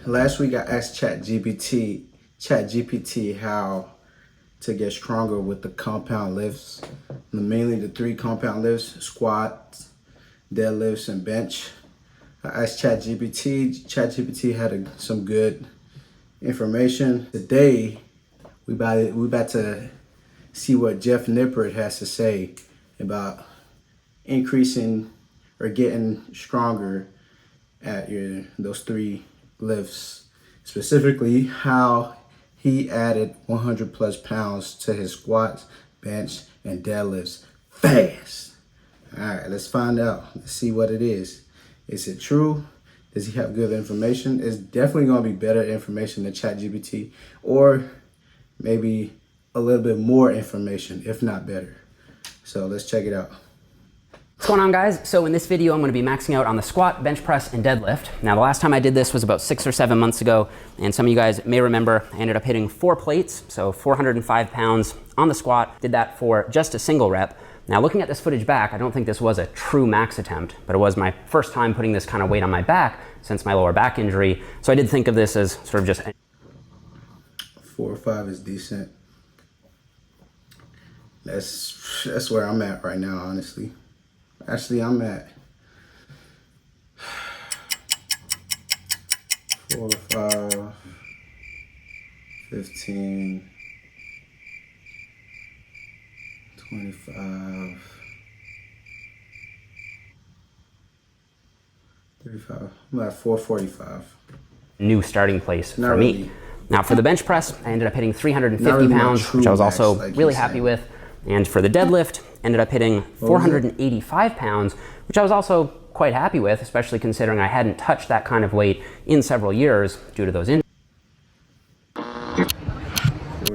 last week I asked ChatGPT how to get stronger with the compound lifts, mainly the 3 compound lifts: squats, deadlifts, and bench. I asked ChatGPT. ChatGPT had some good information. Today, we about to see what Jeff Nippert has to say about increasing or getting stronger at those 3 lifts, specifically how he added 100 plus pounds to his squats, bench, and deadlifts fast. All right, let's find out. Let's see what it is. Is it true? Does he have good information? It's definitely going to be better information than ChatGPT, or maybe a little bit more information, if not better. So let's check it out. What's going on, guys? So in this video, I'm going to be maxing out on the squat, bench press, and deadlift. Now, the last time I did this was about 6 or 7 months ago, and some of you guys may remember I ended up hitting 4 plates, so 405 pounds on the squat. Did that for just a single rep. Now, looking at this footage back, I don't think this was a true max attempt, but it was my first time putting this kind of weight on my back since my lower back injury. So I did think of this as sort of just 4 or 5 is decent. That's where I'm at right now, honestly. Actually, I'm at 4 or 5, 15, 25, 35. I'm at 445. new starting place Not for really. me. Now, for the bench press, I ended up hitting 350 Not really pounds, true which I was max, also like really you happy said. with. And for the deadlift, ended up hitting 485 pounds, which I was also quite happy with, especially considering I hadn't touched that kind of weight in several years due to those injuries.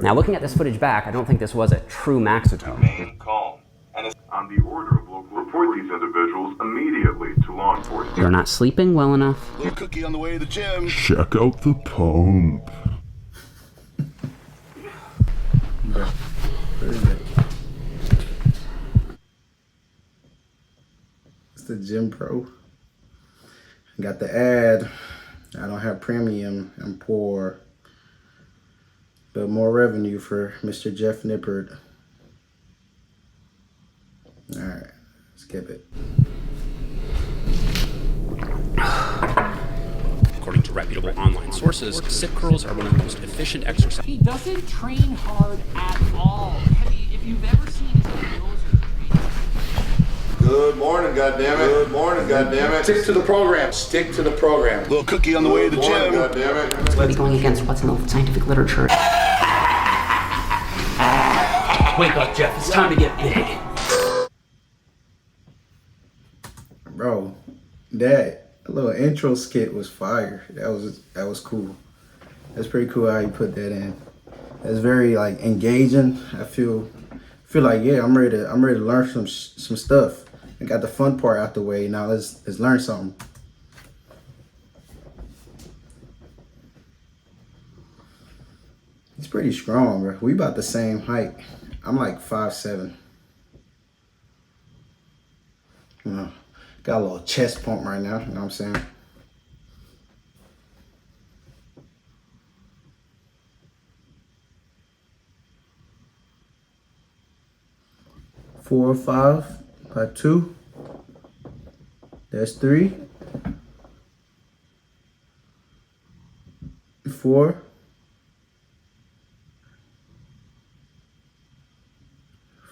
Now, looking at this footage back, I don't think this was a true max attempt. Remain calm. And on the order of local, report these individuals immediately to law enforcement. You're not sleeping well enough. Little cookie on the way to the gym. Check out the pump. It's the Gym Pro. Got the ad. I don't have premium. I'm poor. But more revenue for Mr. Jeff Nippert. All right, skip it. According to reputable online sources, sit curls are one of the most efficient exercises. He doesn't train hard at all. If you've ever seen his drills or training. Good morning, goddammit. Good morning, goddammit. Stick to the program. Stick to the program. Little cookie on the way to the gym. It's going to be going against what's in the scientific literature. Wake up, Jeff. It's time to get big. Bro, that little intro skit was fire. That was cool. That's pretty cool how you put that in. It's very like engaging. I feel like, yeah, I'm ready to learn some stuff. I got the fun part out the way. Now let's learn something. He's pretty strong, bro. We about the same height. I'm like 5'7". Got a little chest pump right now, you know what I'm saying? Four or 5 by 2. That's 3. 4.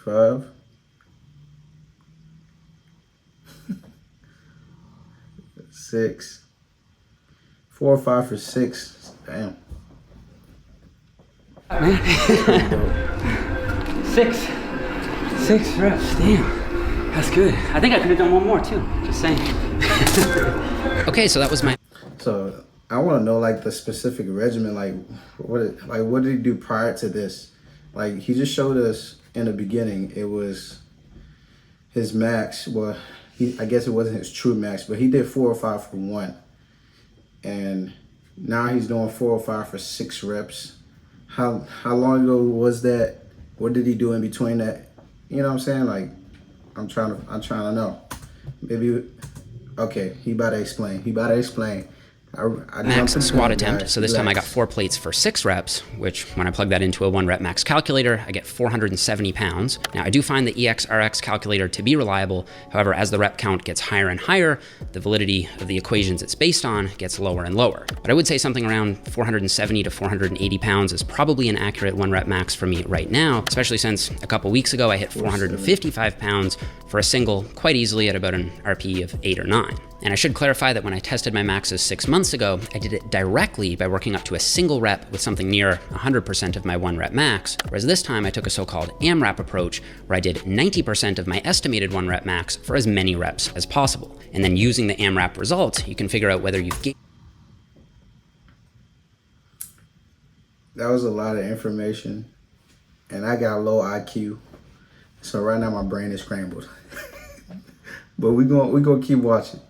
5. 6. 4 or 5 for 6. Damn. Man. 6 reps. Damn. That's good. I think I could have done one more too. Just saying. Okay, so that was my. So I want to know like the specific regimen, like what did he do prior to this? Like he just showed us in the beginning. It was his max. Well, I guess it wasn't his true max, but he did 4 or 5 for 1, and now he's doing 4 or 5 for 6 reps. How long ago was that? What did he do in between that? You know what I'm saying? Like, I'm trying to know. Maybe, okay, he about to explain. I max jumped squat into it, attempt. guys. So this time I got Relax. 4 plates for 6 reps, which when I plug that into a 1 rep max calculator, I get 470 pounds. Now I do find the EXRX calculator to be reliable. However, as the rep count gets higher and higher, the validity of the equations it's based on gets lower and lower. But I would say something around 470 to 480 pounds is probably an accurate 1 rep max for me right now, especially since a couple weeks ago I hit 455 pounds for a single quite easily at about an RPE of 8 or 9. And I should clarify that when I tested my maxes 6 months ago, I did it directly by working up to a single rep with something near 100% of my 1 rep max, whereas this time I took a so-called AMRAP approach where I did 90% of my estimated 1 rep max for as many reps as possible. And then using the AMRAP results, you can figure out whether you've gained. That was a lot of information, and I got low IQ, so right now my brain is scrambled. But we gonna keep watching.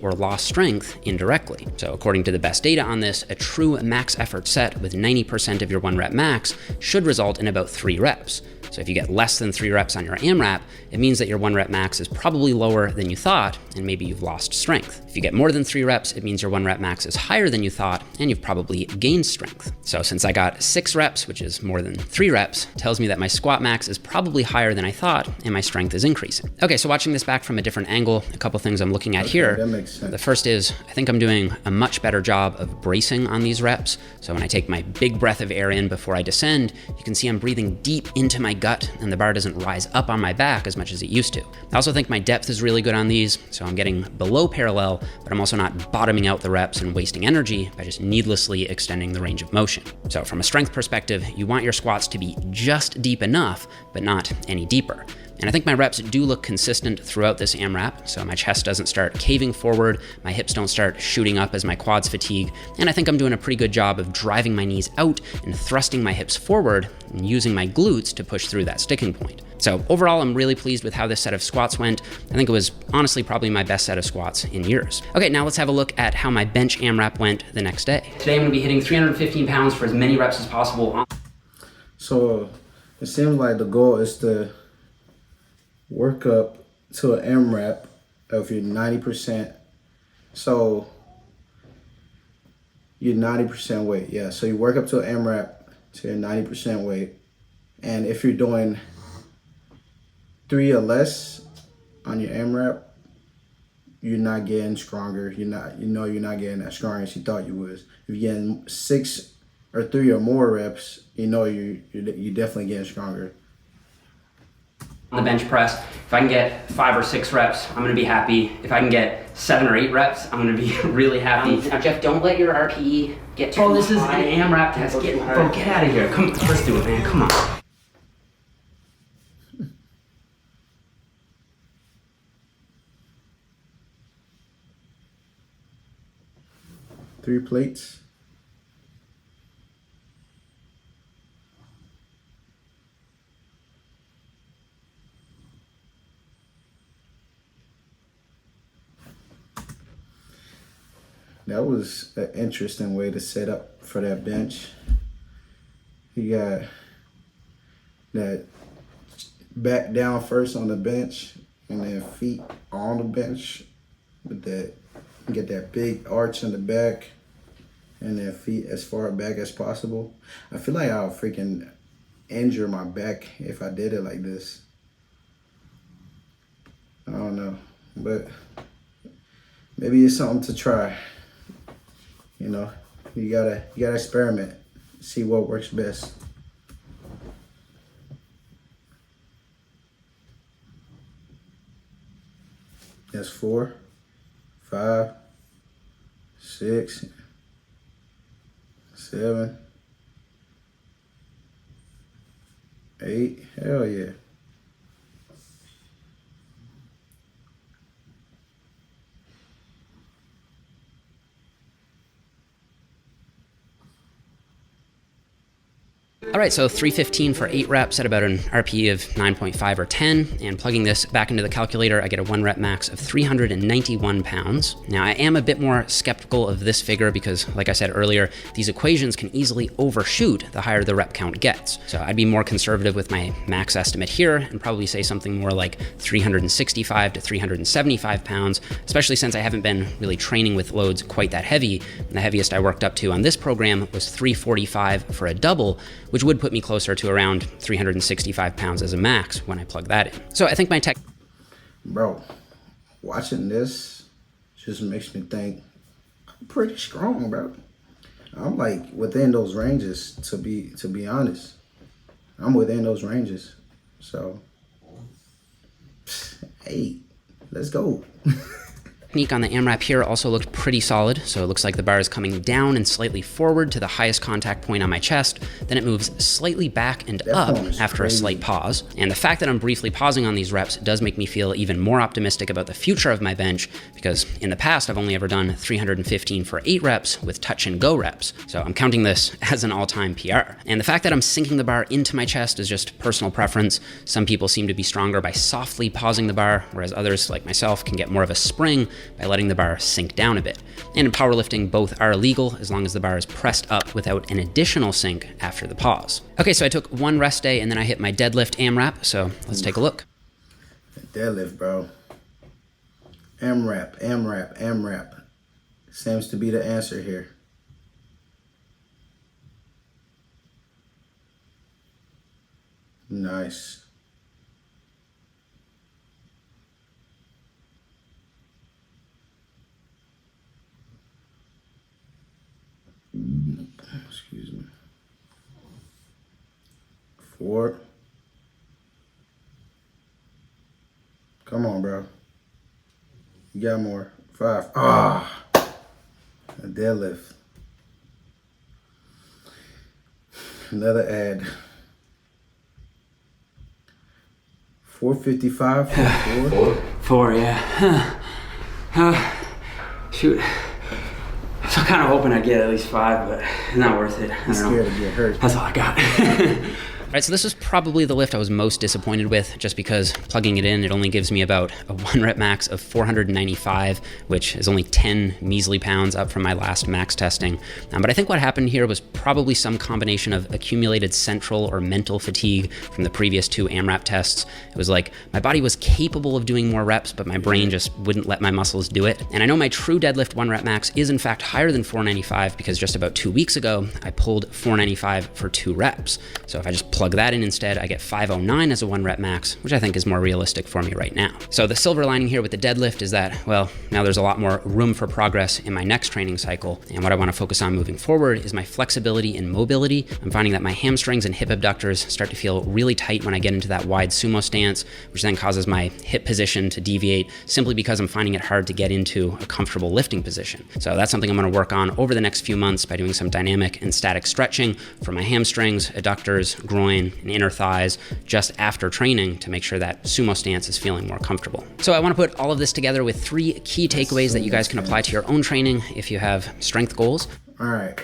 Or lost strength indirectly. So according to the best data on this, a true max effort set with 90% of your 1 rep max should result in about 3 reps. So if you get less than 3 reps on your AMRAP, it means that your 1 rep max is probably lower than you thought, and maybe you've lost strength. If you get more than 3 reps, it means your 1 rep max is higher than you thought, and you've probably gained strength. So since I got 6 reps, which is more than 3 reps, tells me that my squat max is probably higher than I thought, and my strength is increasing. Okay, so watching this back from a different angle, a couple things I'm looking at here. That makes sense. The first is, I think I'm doing a much better job of bracing on these reps. So when I take my big breath of air in before I descend, you can see I'm breathing deep into my gut, and the bar doesn't rise up on my back as much as it used to. I also think my depth is really good on these, so I'm getting below parallel, but I'm also not bottoming out the reps and wasting energy by just needlessly extending the range of motion. So from a strength perspective, you want your squats to be just deep enough, but not any deeper. And I think my reps do look consistent throughout this AMRAP, so my chest doesn't start caving forward, my hips don't start shooting up as my quads fatigue, and I think I'm doing a pretty good job of driving my knees out and thrusting my hips forward and using my glutes to push through that sticking point. So overall, I'm really pleased with how this set of squats went. I think it was honestly probably my best set of squats in years. Okay, now let's have a look at how my bench AMRAP went the next day. Today I'm gonna be hitting 315 pounds for as many reps as possible. So it seems like the goal is to work up to an AMRAP of your 90%. So your 90% weight, yeah. So you work up to an AMRAP to your 90% weight. And if you're doing 3 or less on your AMRAP, you're not getting stronger. You're not getting that strong as you thought you was. If you're getting 6 or 3 or more reps, you're definitely getting stronger. On the bench press, if I can get 5 or 6 reps, I'm gonna be happy. If I can get 7 or 8 reps, I'm gonna be really happy. Now Jeff, don't let your RPE get too high. Oh, this is an AMRAP test. Get out of here. Come, let's do it, man, come on. Three plates. That was an interesting way to set up for that bench. You got that back down first on the bench and then feet on the bench with that, get that big arch in the back and then feet as far back as possible. I feel like I'll freaking injure my back if I did it like this. I don't know, but maybe it's something to try. You gotta experiment, see what works best. That's 4, 5, 6, 7, 8. Hell yeah. All right, so 315 for 8 reps at about an RPE of 9.5 or 10, and plugging this back into the calculator, I get a 1 rep max of 391 pounds. Now, I am a bit more skeptical of this figure because, like I said earlier, these equations can easily overshoot the higher the rep count gets. So I'd be more conservative with my max estimate here and probably say something more like 365 to 375 pounds, especially since I haven't been really training with loads quite that heavy. And the heaviest I worked up to on this program was 345 for a double, which would put me closer to around 365 pounds as a max when I plug that in. So I think my tech... Bro, watching this just makes me think I'm pretty strong, bro. I'm like within those ranges, to be honest. I'm within those ranges. So, hey, let's go. Technique on the AMRAP here also looked pretty solid, so it looks like the bar is coming down and slightly forward to the highest contact point on my chest, then it moves slightly back and up after a slight pause. And the fact that I'm briefly pausing on these reps does make me feel even more optimistic about the future of my bench, because in the past I've only ever done 315 for 8 reps with touch and go reps, so I'm counting this as an all-time PR. And the fact that I'm sinking the bar into my chest is just personal preference. Some people seem to be stronger by softly pausing the bar, whereas others, like myself, can get more of a spring by letting the bar sink down a bit. And in powerlifting, both are illegal as long as the bar is pressed up without an additional sink after the pause. Okay, so I took 1 rest day and then I hit my deadlift AMRAP, so let's take a look. Deadlift, bro. AMRAP, AMRAP, AMRAP. Seems to be the answer here. Nice. Excuse me. 4. Come on, bro. You got more. 5. Ah, a deadlift. Another ad. 455 for 4. 4, yeah. Shoot. So I'm kind of hoping I get at least 5, but it's not worth it. I'm scared to get hurt. That's all I got. All right, so this is probably the lift I was most disappointed with, just because plugging it in, it only gives me about a 1 rep max of 495, which is only 10 measly pounds up from my last max testing. But I think what happened here was probably some combination of accumulated central or mental fatigue from the previous 2 AMRAP tests. It was like my body was capable of doing more reps, but my brain just wouldn't let my muscles do it. And I know my true deadlift 1 rep max is in fact higher than 495 because just about 2 weeks ago, I pulled 495 for 2 reps. So if I just plug that in instead, I get 509 as a 1 rep max, which I think is more realistic for me right now. So the silver lining here with the deadlift is that, well, now there's a lot more room for progress in my next training cycle. And what I want to focus on moving forward is my flexibility and mobility. I'm finding that my hamstrings and hip abductors start to feel really tight when I get into that wide sumo stance, which then causes my hip position to deviate simply because I'm finding it hard to get into a comfortable lifting position. So that's something I'm going to work on over the next few months by doing some dynamic and static stretching for my hamstrings, adductors, groin, and inner thighs just after training to make sure that sumo stance is feeling more comfortable. So I want to put all of this together with 3 key takeaways that you guys can apply to your own training if you have strength goals. All right,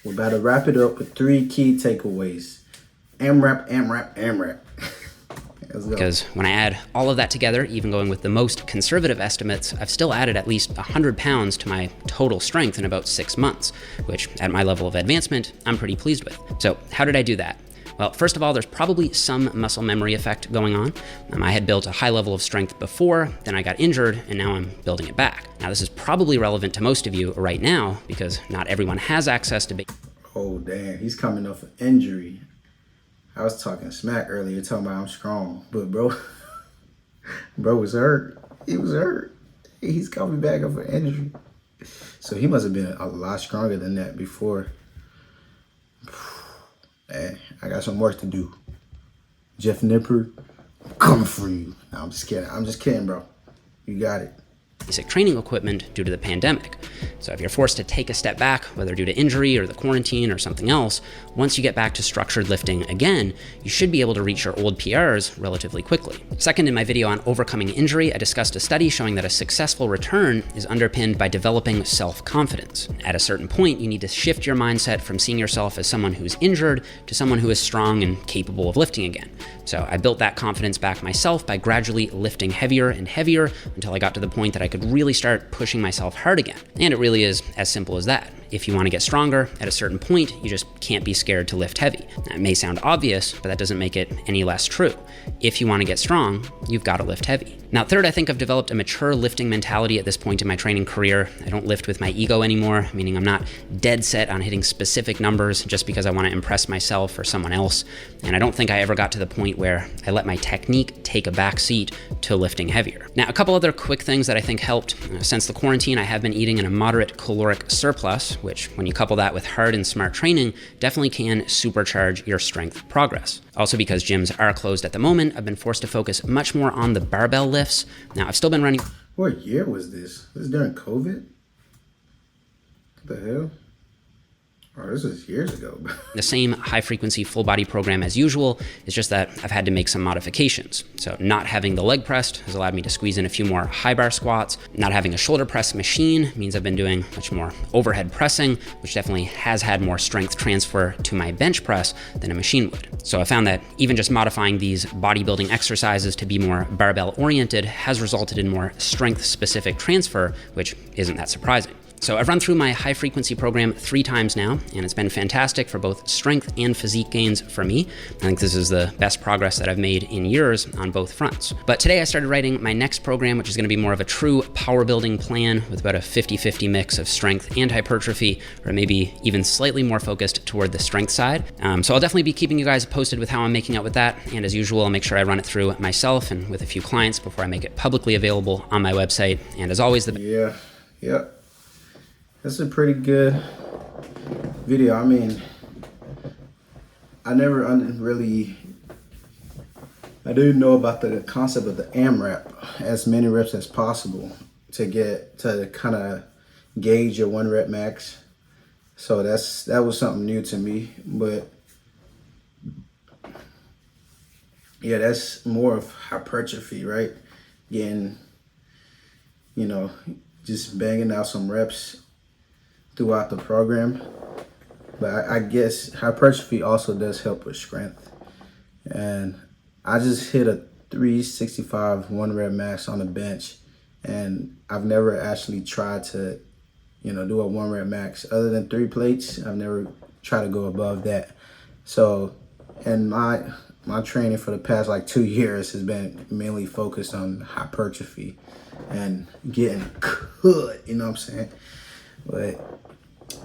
we're about to wrap it up with 3 key takeaways. AMRAP, AMRAP, AMRAP. Let's go. Because when I add all of that together, even going with the most conservative estimates, I've still added at least 100 pounds to my total strength in about 6 months, which at my level of advancement, I'm pretty pleased with. So how did I do that? Well, first of all, there's probably some muscle memory effect going on. I had built a high level of strength before, then I got injured, and now I'm building it back. Now, this is probably relevant to most of you right now because not everyone has access to big... Oh, damn, he's coming off an injury. I was talking smack earlier, talking about I'm strong, but bro was hurt. He was hurt. He's coming back off an injury. So he must have been a lot stronger than that before. Hey, I got some work to do. Jeff Nipper, I'm coming for you. No, I'm just kidding. I'm just kidding, bro. You got it. basic training equipment due to the pandemic. So if you're forced to take a step back, whether due to injury or the quarantine or something else, once you get back to structured lifting again, you should be able to reach your old PRs relatively quickly. Second, in my video on overcoming injury, I discussed a study showing that a successful return is underpinned by developing self-confidence. At a certain point, you need to shift your mindset from seeing yourself as someone who's injured to someone who is strong and capable of lifting again. So I built that confidence back myself by gradually lifting heavier and heavier until I got to the point that I could really start pushing myself hard again. And it really is as simple as that. If you want to get stronger, at a certain point, you just can't be scared to lift heavy. That may sound obvious, but that doesn't make it any less true. If you want to get strong, you've got to lift heavy. Now, third, I think I've developed a mature lifting mentality at this point in my training career. I don't lift with my ego anymore, meaning I'm not dead set on hitting specific numbers just because I want to impress myself or someone else. And I don't think I ever got to the point where I let my technique take a back seat to lifting heavier. Now, a couple other quick things that I think helped. Since the quarantine, I have been eating in a moderate caloric surplus, which when you couple that with hard and smart training, definitely can supercharge your strength progress. Also, because gyms are closed at the moment, I've been forced to focus much more on the barbell lifts. Now, I've still been running. What year was this? This is during COVID? What the hell? Oh, this is years ago. The same high frequency full body program as usual. It's just that I've had to make some modifications. So not having the leg pressed has allowed me to squeeze in a few more high bar squats. Not having a shoulder press machine means I've been doing much more overhead pressing, which definitely has had more strength transfer to my bench press than a machine would. So I found that even just modifying these bodybuilding exercises to be more barbell oriented has resulted in more strength specific transfer, which isn't that surprising. So I've run through my high frequency program 3 times now, and it's been fantastic for both strength and physique gains for me. I think this is the best progress that I've made in years on both fronts. But today I started writing my next program, which is gonna be more of a true power building plan with about a 50-50 mix of strength and hypertrophy, or maybe even slightly more focused toward the strength side. So I'll definitely be keeping you guys posted with how I'm making out with that. And as usual, I'll make sure I run it through myself and with a few clients before I make it publicly available on my website. And as always, Yeah. That's a pretty good video. I mean, I didn't know about the concept of the AMRAP, as many reps as possible to kind of gauge your 1 rep max. So that was something new to me, but yeah, that's more of hypertrophy, right? Getting, just banging out some reps throughout the program. But I guess hypertrophy also does help with strength. And I just hit a 365 1 rep max on the bench, and I've never actually tried to do a 1 rep max other than 3 plates. I've never tried to go above that. So, and my training for the past like 2 years has been mainly focused on hypertrophy and getting good, you know what I'm saying? But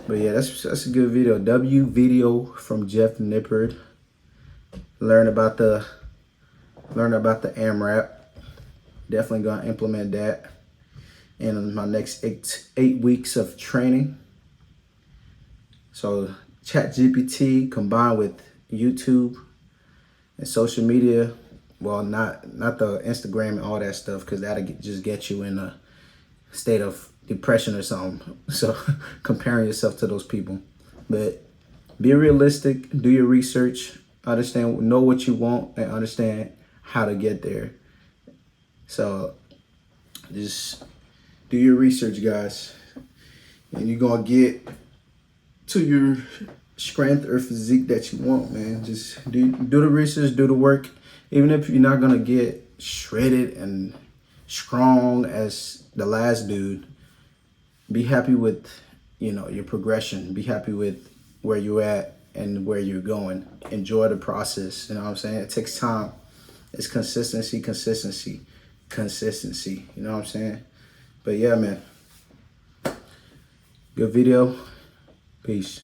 yeah, that's a good video. video from Jeff Nippard. Learn about the AMRAP. Definitely gonna implement that in my next 8 weeks of training. So ChatGPT combined with YouTube and social media. Well, not the Instagram and all that stuff, because that'll just get you in a state of depression or something. So comparing yourself to those people. But be realistic, do your research, know what you want, and understand how to get there. So just do your research, guys, and you're gonna get to your strength or physique that you want, man. Just do the research, do the work. Even if you're not gonna get shredded and strong as the last dude, be happy with your progression. Be happy with where you're at and where you're going. Enjoy the process. You know what I'm saying? It takes time. It's consistency. You know what I'm saying? But yeah, man. Good video. Peace.